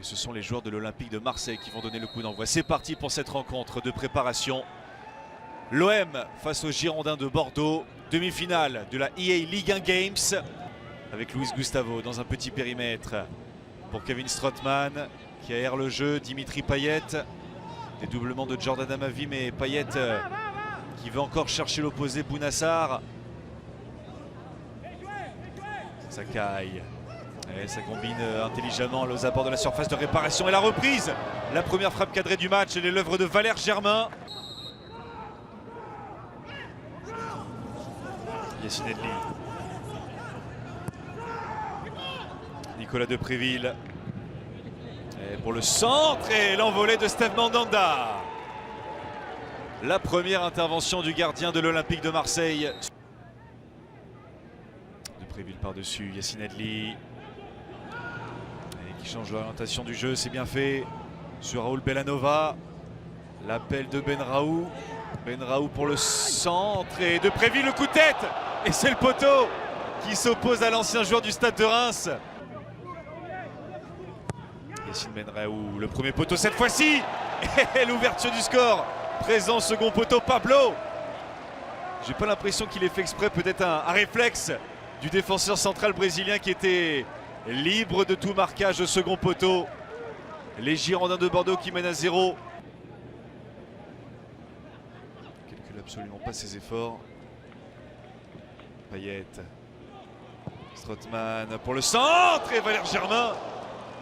Et ce sont les joueurs de l'Olympique de Marseille qui vont donner le coup d'envoi. C'est parti pour cette rencontre de préparation. L'OM face aux Girondins de Bordeaux. Demi-finale de la EA Ligue 1 Games. Avec Luis Gustavo dans un petit périmètre. Pour Kevin Strootman qui aère le jeu. Dimitri Payet. Dédoublement de Jordan Amavi, mais Payet qui veut encore chercher l'opposé. Bounassar. Sakai. Et ça combine intelligemment aux abords de la surface de réparation. Et la reprise. La première frappe cadrée du match. Elle est l'œuvre de Valère Germain. Yacine Edli. Nicolas Depréville. Et pour le centre et l'envolée de Steve Mandanda. La première intervention du gardien de l'Olympique de Marseille. Depréville par-dessus, Yacine Edli. Et qui change l'orientation du jeu, c'est bien fait. Sur Raoul Bellanova. L'appel de Benraou. Benraou pour le centre et Depréville, le coup de tête. Et c'est le poteau qui s'oppose à l'ancien joueur du Stade de Reims. Yacine Benraou, le premier poteau cette fois-ci. Et l'ouverture du score. Présent second poteau, Pablo. J'ai pas l'impression qu'il ait fait exprès, peut-être un réflexe du défenseur central brésilien qui était libre de tout marquage au second poteau. Les Girondins de Bordeaux qui mènent à 0. Il calcule absolument pas ses efforts. Payet. Strootman pour le centre et Valère Germain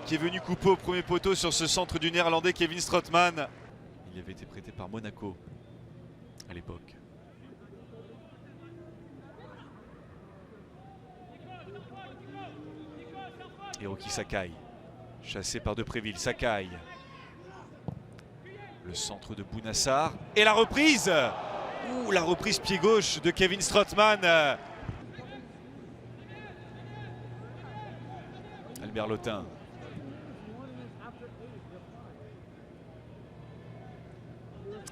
qui est venu couper au premier poteau sur ce centre du néerlandais Kevin Strootman. Il avait été prêté par Monaco à l'époque. Hiroki Sakai, chassé par Depréville. Sakai. Le centre de Bounassar. Et la reprise. Ouh, la reprise pied gauche de Kevin Strootman. Albert Lotin.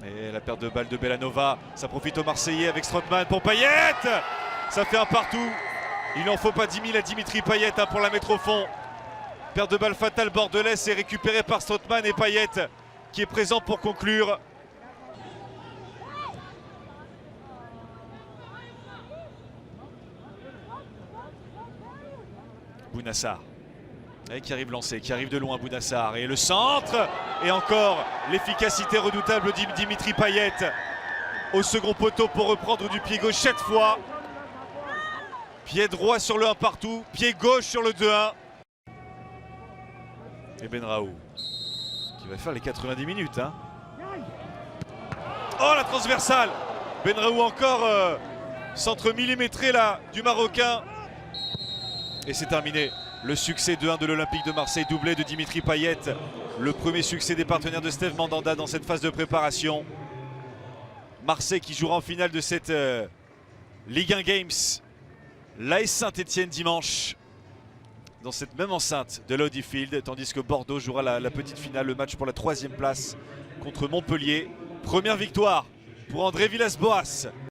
Et la perte de balle de Bellanova. Ça profite aux Marseillais avec Strootman pour Payet. Ça fait un partout. Il n'en faut pas 10 000 à Dimitri Payet pour la mettre au fond. Perte de balle fatale bordelaise est récupérée par Strootman et Payet qui est présent pour conclure. Bounassar. Et qui arrive lancé, qui arrive de loin Bounassar. Et le centre. Et encore l'efficacité redoutable de Dimitri Payet. Au second poteau pour reprendre du pied gauche cette fois. Pied droit sur le 1 partout. Pied gauche sur le 2-1. Et Benraou qui va faire les 90 minutes. Hein. Oh, la transversale. Benraou encore centre millimétré là du Marocain. Et c'est terminé. Le succès 2-1 de l'Olympique de Marseille, doublé de Dimitri Payet. Le premier succès des partenaires de Steve Mandanda dans cette phase de préparation. Marseille qui jouera en finale de cette Ligue 1 Games. L'AS Saint-Etienne dimanche. Dans cette même enceinte de l'Audi Field. Tandis que Bordeaux jouera la petite finale, le match pour la 3e place contre Montpellier. Première victoire pour André Villas-Boas.